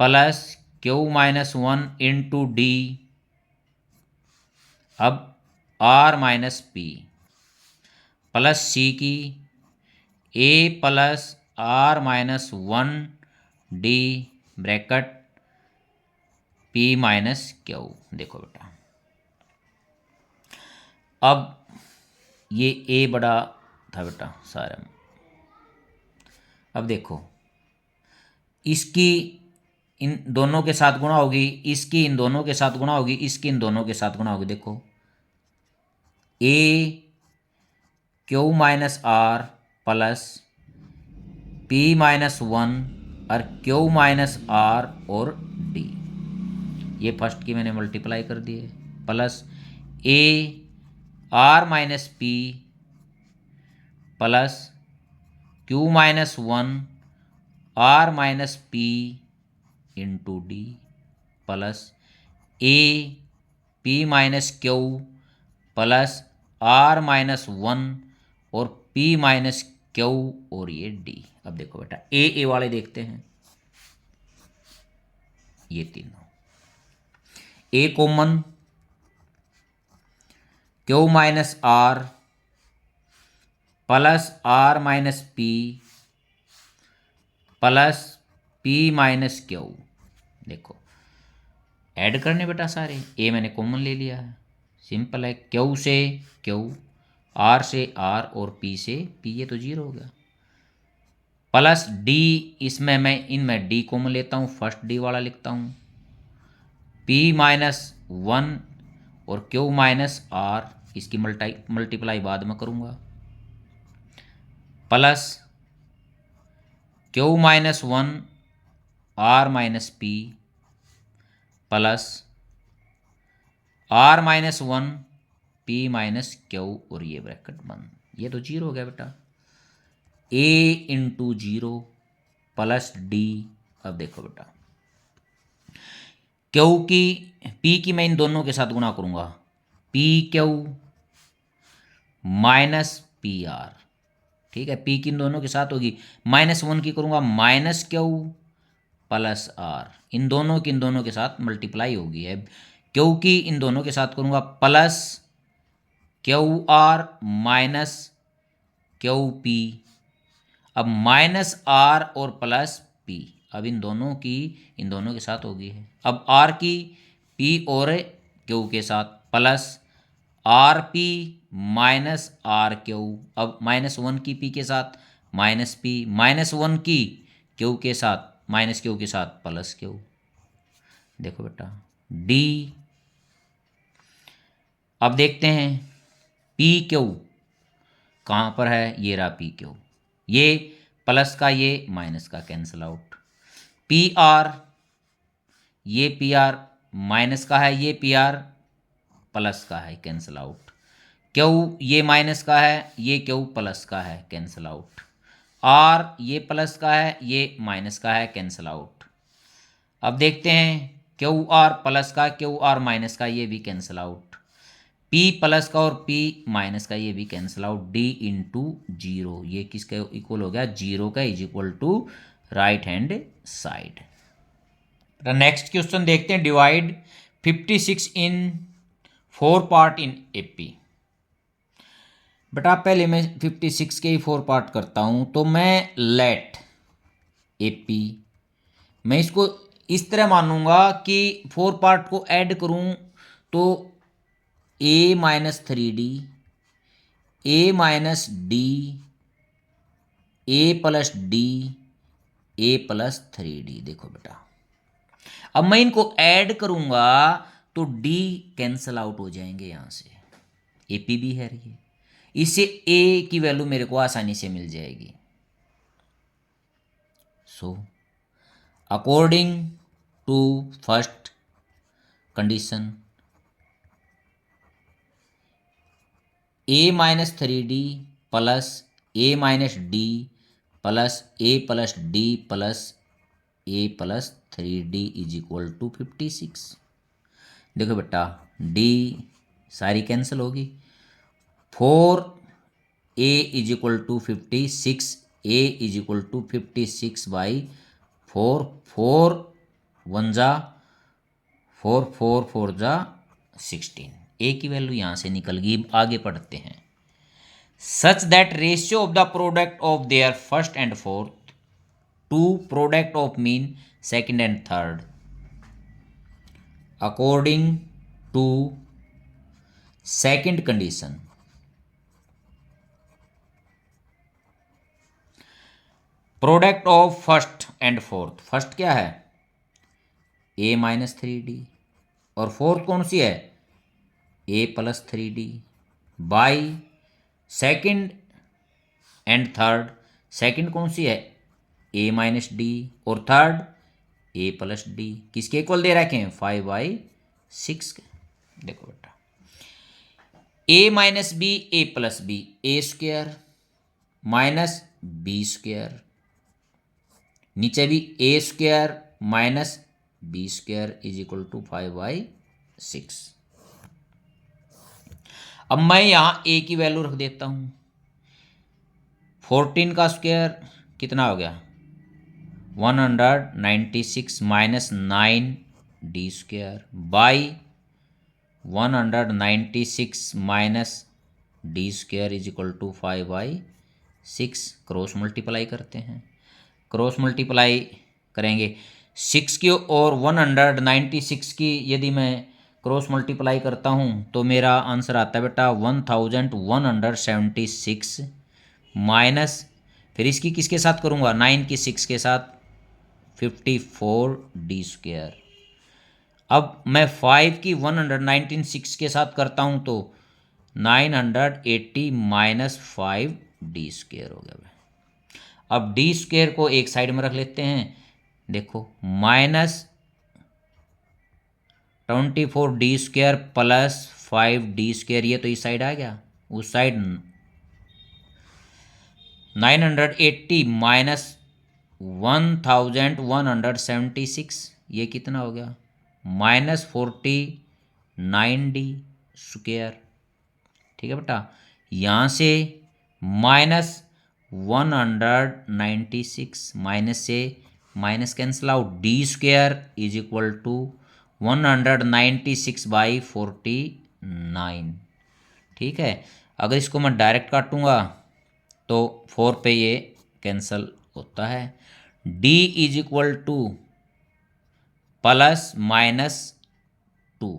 plus q minus one into d, अब r minus p, plus c की a plus r minus one d bracket p minus q. देखो बेटा, अब ये ए बड़ा था बेटा सारा में। अब देखो, इसकी इन दोनों के साथ गुणा होगी, इसकी इन दोनों के साथ गुणा होगी, इसकी इन दोनों के साथ गुणा होगी। देखो a q minus r plus p minus one और क्यू माइनस आर और डी, ये फर्स्ट की मैंने मल्टीप्लाई कर दी है, plus a r minus p plus q minus one r minus p into d plus a p minus q plus r minus one और p minus q और ये डी। अब देखो बेटा, ए वाले देखते हैं, ये तीनों a common, q minus r plus r minus p plus p minus q. देखो ऐड करने बेटा सारे, ए मैंने कॉमन ले लिया है, सिंपल है, क्यू से क्यू, आर से आर और पी से पी, ये तो जीरो हो गया, प्लस डी, इसमें मैं इनमें डी कॉमन लेता हूँ, फर्स्ट डी वाला लिखता हूँ, पी माइनस वन और क्यू माइनस आर, इसकी मल्टीप्लाई बाद में करूँगा, plus q minus one r minus p plus r minus one p minus q और ये ब्रैकेट बंद, ये तो जीरो हो गया बेटा, ए इंटू जीरो प्लस डी। अब देखो बेटा, क्यू की पी की मैं इन दोनों के साथ गुणा करूंगा, P Q minus P R, ठीक है, पी की इन दोनों के साथ होगी, माइनस वन की करूंगा माइनस क्यू प्लस आर, इन दोनों की इन दोनों के साथ मल्टीप्लाई होगी है, क्यू की इन दोनों के साथ करूंगा plus Q R minus Q P. अब माइनस आर और प्लस पी, अब इन दोनों के साथ होगी है। अब आर की पी और क्यू के साथ plus r p minus r q. अब माइनस वन की पी के साथ माइनस पी, माइनस वन की क्यू के साथ माइनस क्यू के साथ प्लस क्यू। देखो बेटा डी। अब देखते हैं पी क्यू कहाँ पर है, ये रहा पी क्यू। ये प्लस का ये माइनस का कैंसिल आउट। पी आर, ये पी आर माइनस का है, ये पी आर प्लस का है, कैंसिल आउट। क्यू ये माइनस का है, ये क्यू प्लस का है, कैंसिल आउट। आर ये प्लस का है, ये माइनस का है, कैंसिल आउट। अब देखते हैं क्यू आर प्लस का, क्यू आर माइनस का, ये भी कैंसिल आउट। पी प्लस का और पी माइनस का, ये भी cancel out. D into zero, ये किसके इक्वल हो गया, जीरो का, is equal to right hand side. Next question देखते हैं। Divide 56 in 4 part in AP. बेटा पहले मैं 56 के ही 4 पार्ट करता हूं, तो मैं लेट एपी, मैं इसको इस तरह मानूंगा कि 4 पार्ट को ऐड करूं तो ए माइनस 3D, ए माइनस डी, ए प्लस डी, ए प्लस 3D। देखो बेटा अब मैं इनको ऐड करूंगा तो डी कैंसल आउट हो जाएंगे यहां से, एपी भी है ये, इससे ए की वैल्यू मेरे को आसानी से मिल जाएगी। So according to first condition, a minus 3D plus a minus d plus a plus d plus a plus 3D is equal to 56। देखो बेटा डी सारी कैंसिल होगी। 4a is equal to 56, a is equal to 56 by 4, 4 1 जा 4, 4 4 जा 16। a की value यहाँ से निकल गई। आगे पढ़ते हैं। Such that ratio of the product of their first and fourth to product of mean second and third according to second condition, product of first and fourth, first क्या है a माइनस 3D और fourth कौन सी है a plus 3D by second and third, second कौन सी है a minus d और थर्ड a प्लस डी, किसके इक्वल दे रखे हैं 5/6 के। देखो बेटा a minus b a plus b, a square minus b square, नीचे भी a square minus b square is equal to 5/6। अब मैं यहां a की वैल्यू रख देता हूं। 14 का स्क्वायर कितना हो गया 196 minus 9d square by 196 minus d square is equal to 5/6। Cross multiply करते हैं, क्रॉस मल्टीप्लाई करेंगे 6 की और 196 की यदि मैं क्रॉस मल्टीप्लाई करता हूं तो मेरा आंसर आता है बेटा 1176 माइनस, फिर इसकी किसके साथ करूंगा 9 की 6 के साथ 54d स्क्वायर। अब मैं 5 की 196 के साथ करता हूं तो 980 माइनस 5d स्क्वायर हो गया। अब डी स्क्वायर को एक साइड में रख लेते हैं। देखो minus 24d square plus 5d square, ये तो इस साइड आ गया, उस साइड 980 माइनस 1176, ये कितना हो गया माइनस 49d स्क्वायर। ठीक है बेटा, यहाँ से माइनस 196 माइनस से minus cancel out, d square is equal to 196/49। ठीक है, अगर इसको मैं डायरेक्ट काटूंगा तो 4 पे ये कैंसल होता है। D is equal two plus minus 2।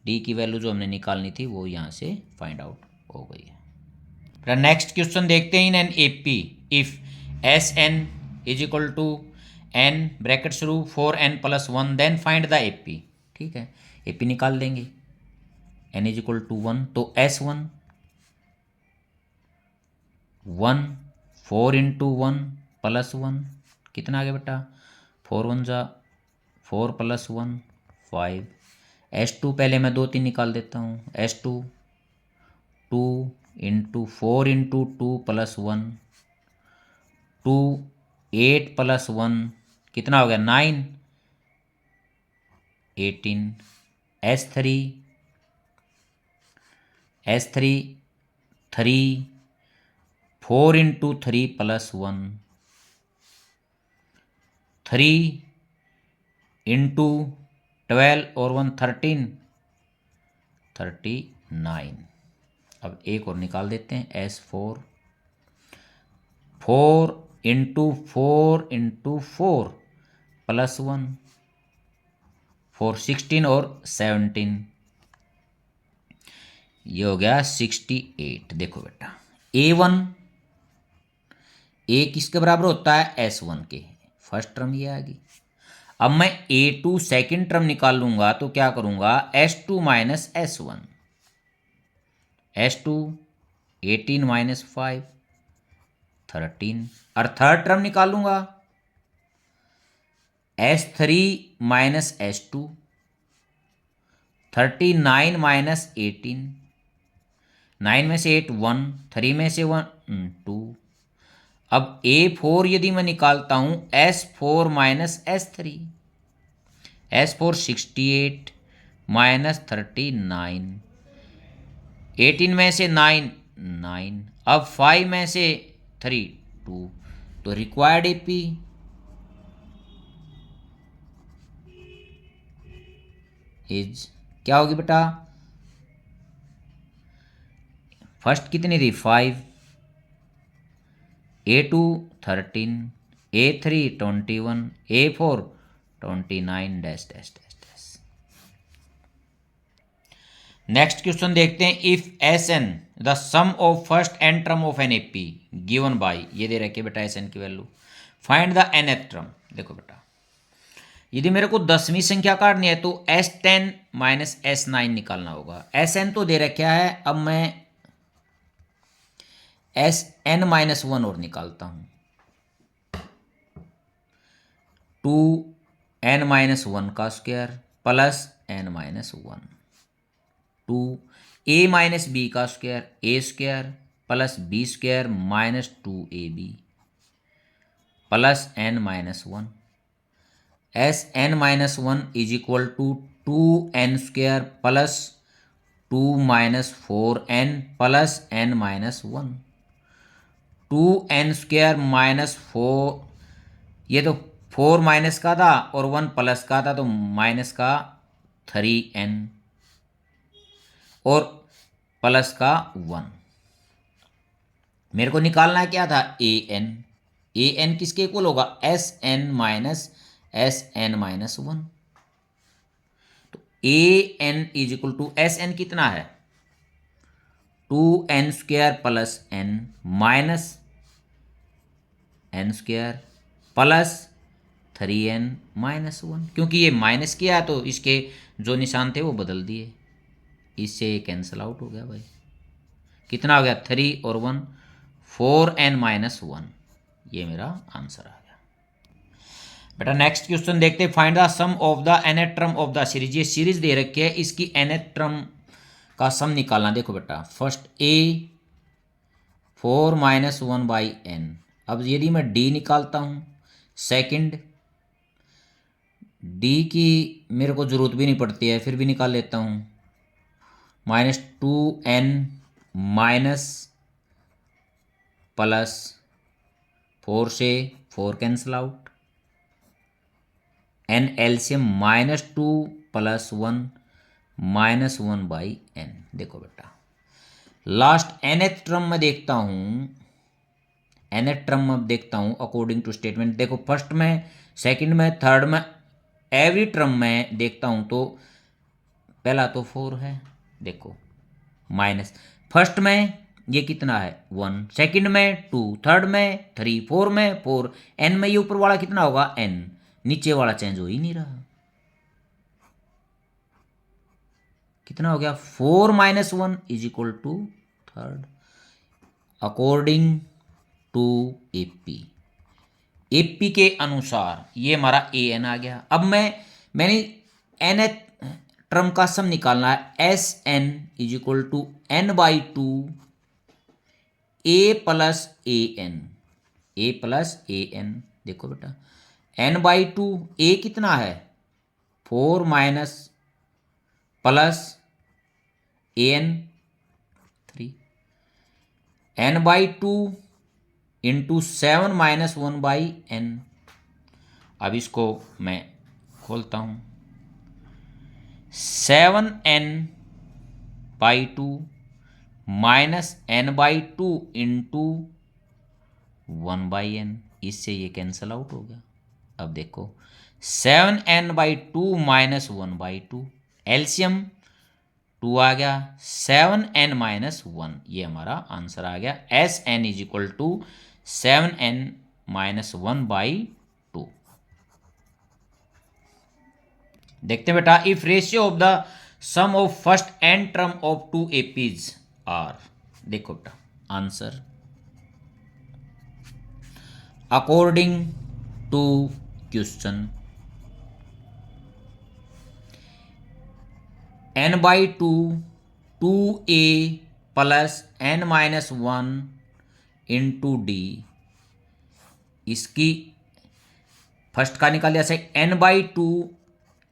D की वैल्यू जो हमने निकालनी थी वो यहाँ से फाइंड आउट हो गई है। नेक्स्ट क्वेश्चन देखते हैं। In an AP if S n is equal to n bracket शुरू 4n + 1 then find the AP. ठीक है, एपी निकाल देंगे। n इज इक्वल टू 1 तो S1 1 4 × 1 + 1 कितना आ गया बेटा 4 × 1 = 4 + 1 5। S2 पहले मैं 2 3 निकाल देता हूँ। S2 2 × 4 × 2 + 1 2 8 + 1 कितना हो गया 9 18। S3 3 4 × 3 + 1 3 × 12 और 1 13 39। अब एक और निकाल देते हैं S4 4 × 4 × 4 + 1 4 16 और 17 ये हो गया 68। देखो बेटा A1 A किसके बराबर होता है S1 के, फर्स्ट टर्म ये आ गई। अब मैं A2 सेकेंड टर्म निकाल लूंगा तो क्या करूंगा S2 - S1 S2 18 - 5 13 और थर्ड टर्म निकालूंगा S3 - S2 39 - 18 9 में से 8 1 3 में से 1 2। अब A4 यदि मैं निकालता हूं S4 - S3 S4 68 - 39 18 में से 9 9 अब 5 में से 3 2 तो रिक्वायर्ड एपी इज क्या होगी बेटा फर्स्ट कितनी थी 5 A2 13 A3 21 A4 29 dash dash dash dash. Next question देखते हैं। If S n the sum of first n term of an AP given by ये दे रखे बेटा एस एन की value find the nth term. देखो बेटा यदि मेरे को 10वीं संख्या काटनी है तो S10 - S9 निकालना होगा। Sn तो दे रखा है, अब मैं Sn - 1 और निकालता हूं 2n - 1 का square plus n - 1 2 a - b का square a square plus b square minus 2ab plus n - 1 Sn - 1 is equal to 2n square plus 2 - 4n plus n - 1 2n square minus 4 ये तो 4 माइनस का था और 1 प्लस का था तो माइनस का 3n और प्लस का 1। मेरे को निकालना है क्या था an किसके इक्वल होगा Sn - Sn - 1 तो an is equal to Sn कितना है 2n square plus n minus n square plus 3n - 1 क्योंकि ये माइनस किया तो इसके जो निशान थे वो बदल दिए, इससे कैंसिल आउट हो गया भाई। कितना हो गया 3 और 1 4n - 1 ये मेरा आंसर आ गया बेटा। नेक्स्ट क्वेश्चन देखते हैं। Find the sum of the nth term of the series. ये सीरीज दे रखी है, इसकी nth टर्म का सम निकालना। देखो बेटा फर्स्ट a 4 - 1/n। अब यदि मैं d निकालता हूं सेकंड d की मेरे को जरूरत भी नहीं पड़ती है फिर भी निकाल लेता हूं -2n माइनस प्लस 4 से 4 cancel out n LCM -2 + 1 -1/n। देखो बेटा लास्ट nth टर्म में देखता हूं nth टर्म अब देखता हूँ अकॉर्डिंग टू स्टेटमेंट। देखो फर्स्ट में, सेकंड में, थर्ड में, एवरी टर्म में देखता हूँ तो पहला तो 4 है, देखो माइनस फर्स्ट में ये कितना है 1, सेकंड में 2, थर्ड में 3, फोर में 4, एन में ये ऊपर वाला कितना होगा n, नीचे वाला चेंज हो ही नहीं रहा। कितना हो गया 4 - 1 = third according to AP. AP के अनुसार ये हमारा ए एन आ गया। अब मैंने एन टर्म का सम निकालना है, S n = n/2 A plus A N, A plus A N. देखो बेटा n/2 ए कितना है 4 minus plus A N 3, n/2 into 7 - 1/n। अब इसको मैं खोलता हूँ, 7n/2 -n/2 इंटू 1/n, इससे ये कैंसल आउट हो गया। अब देखो 7n/2 - 1/2, एलसीएम 2 आ गया, 7n - 1, ये हमारा आंसर आ गया। S n = 7n - 1/2। देखते हैं बेटा, if ratio of the sum of first n term of 2 APs are. देखो बेटा answer according to question n/2 2a plus n - 1 into d, इसकी फर्स्ट का निकाल जैसे n/2,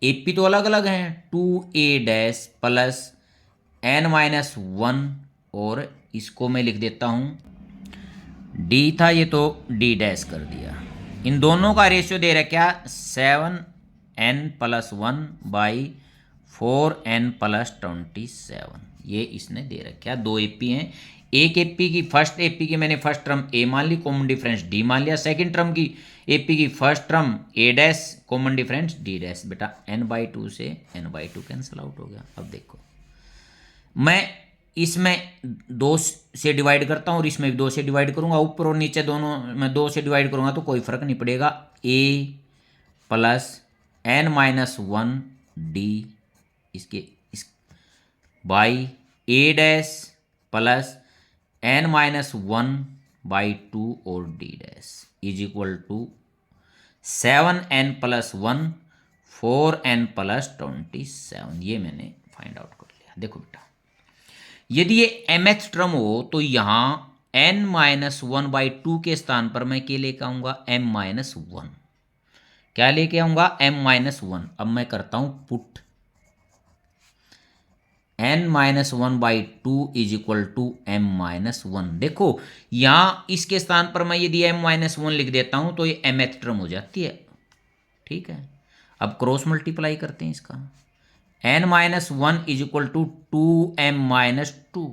एपी तो अलग अलग हैं, 2a' प्लस n - 1, और इसको मैं लिख देता हूँ डी था ये तो d' कर दिया। इन दोनों का रेशियो दे रहा क्या 7n+1/4n+27, ये इसने दे रखा। दो एपी हैं, एक एपी की फर्स्ट एपी की मैंने फर्स्ट टर्म ए मान ली, कॉमन डिफरेंस डी मान लिया, सेकंड टर्म की एपी की first term a', common difference d'। बेटा n/2 से n/2 कैंसिल आउट हो गया। अब देखो मैं इसमें 2 से डिवाइड करता हूँ और इसमें भी 2 से डिवाइड करूँगा, ऊपर और नीचे दोनों में 2 से डिवाइड करूँगा तो कोई फर्क नहीं पड़ेगा। a प्लस n - 1 डी, इसके इस बाई a' प्लस n - 1/2 और d' = 7n+1 4n+27। ये मैंने फाइंड आउट कर लिया। देखो बेटा यदि ये mth टर्म हो तो यहाँ n - 1/2 के स्थान पर मैं क्या लेके आऊँगा m - 1, क्या लेके आऊँगा m - 1। अब मैं करता हूँ पुट n - 1/2 = m - 1। देखो यहाँ इसके स्थान पर मैं यदि m - 1 लिख देता हूँ तो ये mth टर्म हो जाती है, ठीक है। अब क्रॉस मल्टीप्लाई करते हैं इसका, n - 1 = 2m - 2,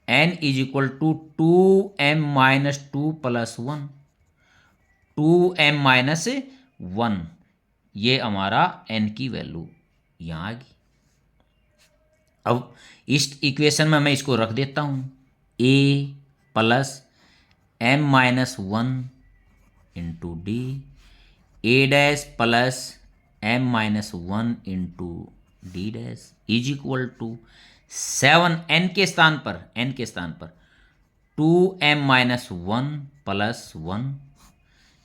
n = 2m - 2 + 1, 2m - 1, ये हमारा n की वैल्यू यहाँ आ गई। अब इस इक्वेशन में मैं इसको रख देता हूँ, a plus m - 1 into D, a' plus m - 1 into d' = 7n के स्थान पर 2m - 1 + 1,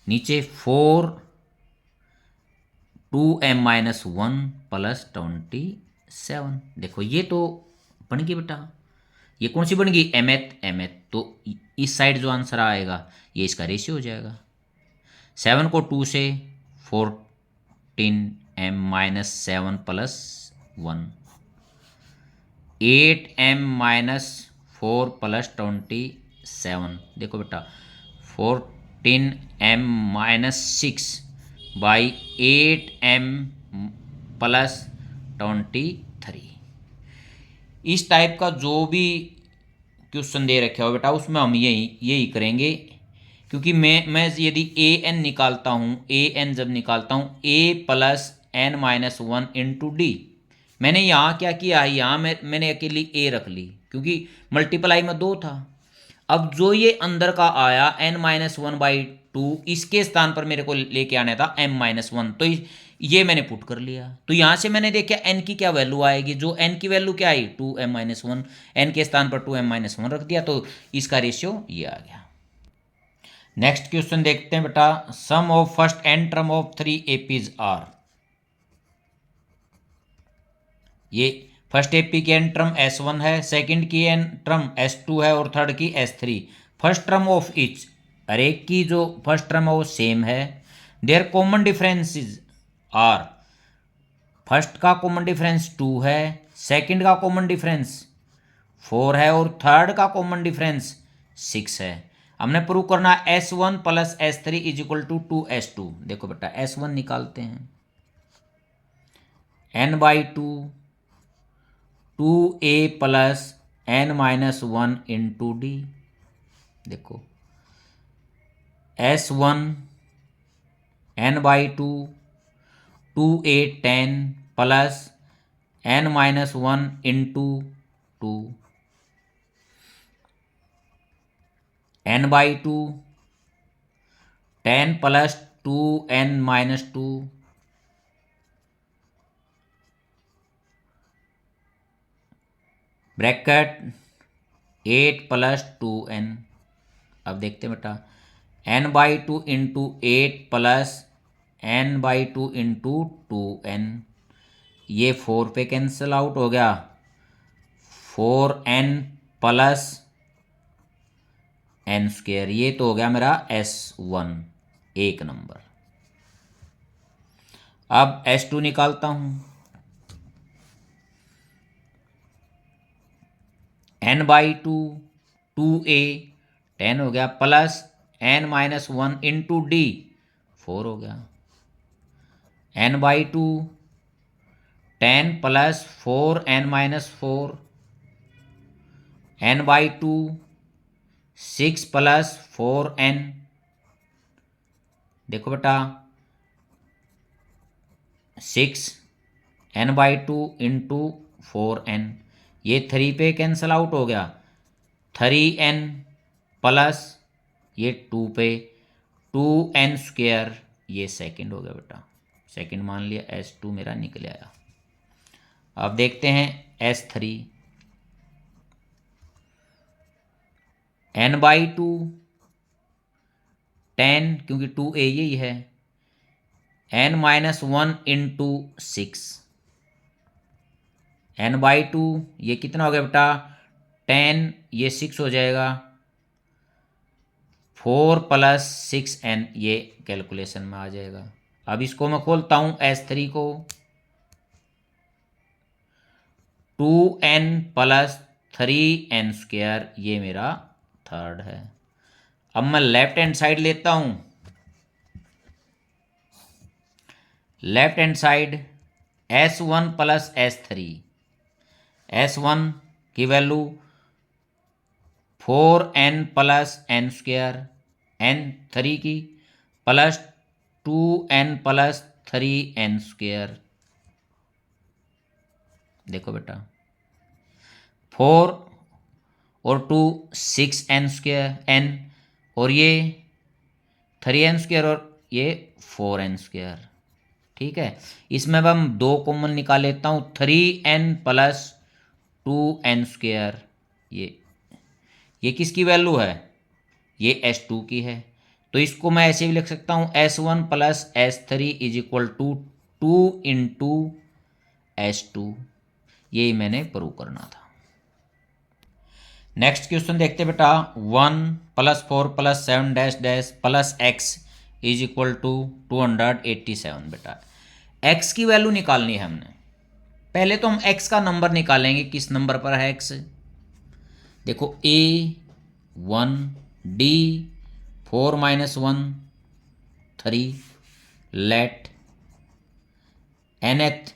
नीचे 4 2m - 1 + 27। देखो ये तो बन गई बेटा, ये कौन सी बन गई mth, तो इस साइड जो आंसर आएगा ये इसका रेशियो हो जाएगा। 7 को 2 से 14m - 7 + 1, 8m - 4 + 27। देखो बेटा 14m - 6/8m + 23। इस टाइप का जो भी क्वेश्चन दे रखे हो बेटा उसमें हम यही करेंगे। क्योंकि मैं यदि ए एन निकालता हूँ, ए एन जब निकालता हूँ a plus n minus one into d, मैंने यहाँ क्या किया है, यहाँ मैंने अकेली ए रख ली क्योंकि मल्टीप्लाई में 2 था। अब जो ये अंदर का आया n minus one by two, इसके स्थान पर मेरे को लेके आना था m माइनस वन, तो ये मैंने पुट कर लिया। तो यहाँ से मैंने देखा n की क्या वैल्यू आएगी, जो n की वैल्यू क्या आई 2m माइनस वन, एन के स्थान पर 2m माइनस वन रख दिया, तो इसका रेशियो ये आ गया। नेक्स्ट क्वेश्चन देखते हैं बेटा, sum of first n term of 3 APs are. ये फर्स्ट एपी की एन टर्म S1 है, सेकंड की एन टर्म S2 है और थर्ड की S3। First term of each, हर एक की जो फर्स्ट टर्म है वो सेम है। There common differences are, first का कॉमन डिफरेंस 2 है, सेकंड का कॉमन डिफरेंस 4 है और थर्ड का कॉमन डिफरेंस 6 है। हमने प्रूव करना S1 plus S3 is equal to 2S2। देखो बेटा S1 निकालते हैं, n by two a plus n minus one into d. देखो S1 n by two a 10 plus n minus one into two, n by two 10 plus 2n minus two, bracket 8 plus 2n। अब देखते हैं बेटा, n by two into eight plus n by two into 2n, ये 4 पे cancel out हो गया, 4n plus n square, ये तो हो गया मेरा S1 एक नंबर। अब S2 निकालता हूं, n बाई टू ए 10 हो गया plus n minus one into D 4 हो गया, n by two 10 plus 4n minus 4, n by to 6 plus 4n। देखो बेटा 6 n by two into 4n, ये 3 पे कैंसिल आउट हो गया, 3n प्लस ये 2 पे 2n स्क्वेयर, ये सेकंड हो गया बेटा, सेकंड मान लिया, S2 मेरा निकल आया। अब देखते हैं S3, n बाई टू 10 क्योंकि 2a यही है, n minus one into 6, n by to ये कितना हो गया बेटा 10, ये 6 हो जाएगा, 4 प्लस 6n, ये कैलकुलेशन में आ जाएगा। अब इसको मैं खोलता हूं S3 को, 2n प्लस 3n स्क्वेयर, ये मेरा थर्ड है। अब मैं लेफ्ट हैंड साइड लेता हूं, left hand side S1 plus S3, S1 की value 4n plus n square, n3 की plus 2n plus 3n square. देखो बेटा 4 और 2 6n स्क्वेयर n, और ये 3n स्क्वेयर और ये 4n स्क्वेयर। ठीक है, इसमें अब हम 2 कॉमन निकाल लेता हूँ, 3n प्लस 2n स्क्वेयर, ये किसकी वैल्यू है, ये S2 की है, तो इसको मैं ऐसे भी लिख सकता हूँ S1 plus S3 is equal to 2 into S2, यही मैंने प्रूव करना था। नेक्स्ट क्वेश्चन देखते हैं बेटा, 1 plus 4 plus 7 dash dash plus x is equal to 287। बेटा x की वैल्यू निकालनी है हमने, पहले तो हम x का नंबर निकालेंगे, किस नंबर पर है x। देखो A1 D 4 minus 1 3, let nth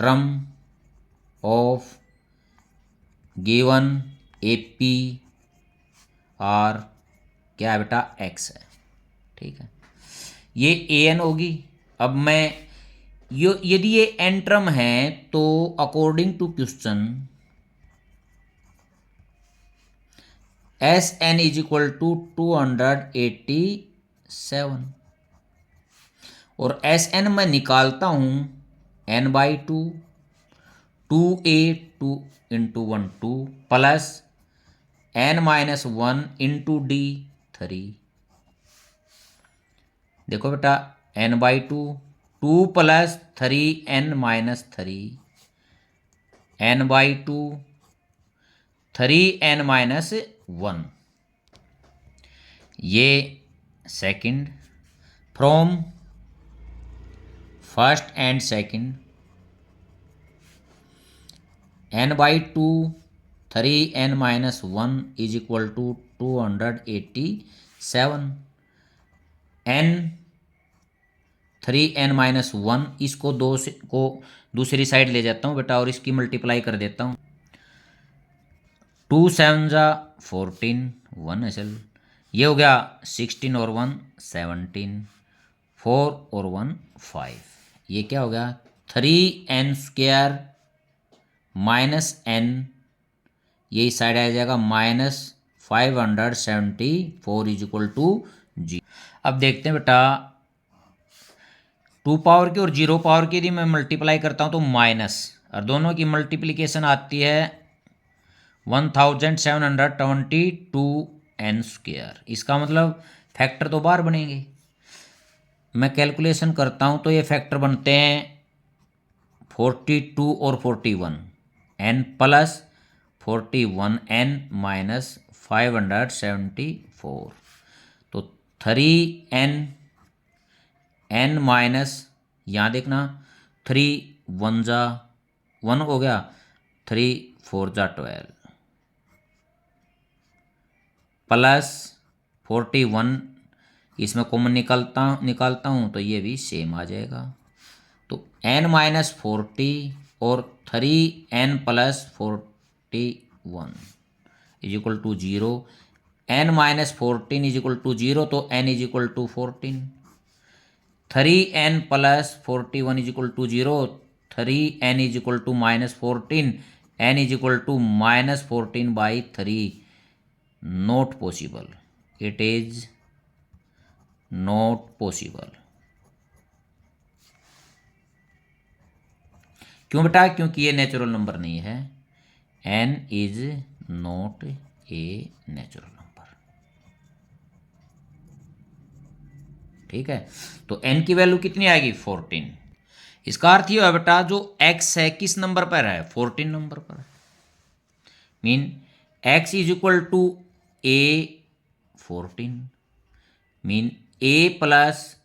term of given AP और क्या है बेटा, x है। ठीक है, ये an होगी। अब मैं यदि ये n टर्म है तो according to question S n is equal to 287 और एस एन मैं निकालता हूँ n/2, 2a 2 into 1 2 plus n-1 into d 3। देखो बेटा, n/2 2 plus 3n-3 n/2 3n-1 ये second from first and second n/2 3n-1 is equal to 287 n 3n-1 इसको दूसरी side ले जाता हूँ बेटा और इसकी मल्टीप्लाई कर देता हूँ। 2 7 जा 14 1 है चल, ये हो गया 16 और 1 17 4 और 1 5। ये क्या हो गया 3n² माइनस n, ये साइड आ जाएगा -574 इज इक्वल टू 0। अब देखते हैं बेटा 2 पावर की और 0 पावर की यदि मैं मल्टीप्लाई करता हूँ तो माइनस, और दोनों की मल्टीप्लिकेशन आती है 1722n²। इसका मतलब फैक्टर तो बाहर बनेंगे। मैं कैलकुलेशन करता हूँ तो ये फैक्टर बनते हैं 42 और 41 n प्लस 41n माइनस 574। तो 3n n माइनस, यहाँ देखना 3 1 जा 1 हो गया, 3 4 जा 12 प्लस 41, इसमें कॉमन निकालता हूँ तो ये भी सेम आ जाएगा। तो n-40 और 3n plus 41 is equal to 0, n-14 is equal to 0 तो n is equal to 14, 3n plus 41 is equal to 0, 3n is equal to -14, n is equal to -14/3। Not possible, it is not possible. क्यों बेटा? क्योंकि ये natural number नहीं है। n is not a natural number. ठीक है, तो n की वैल्यू कितनी आएगी 14। इसका अर्थ ये है बेटा जो x है किस नंबर पर है, 14 नंबर पर है। Mean x is equal to a 14 mean a plus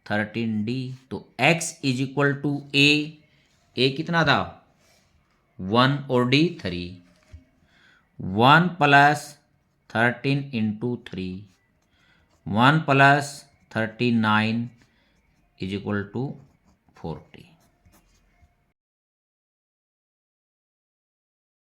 13d। तो x is equal to a कितना था 1 और d 3, 1 plus 13 into 3, 1 plus 39 is equal to 40।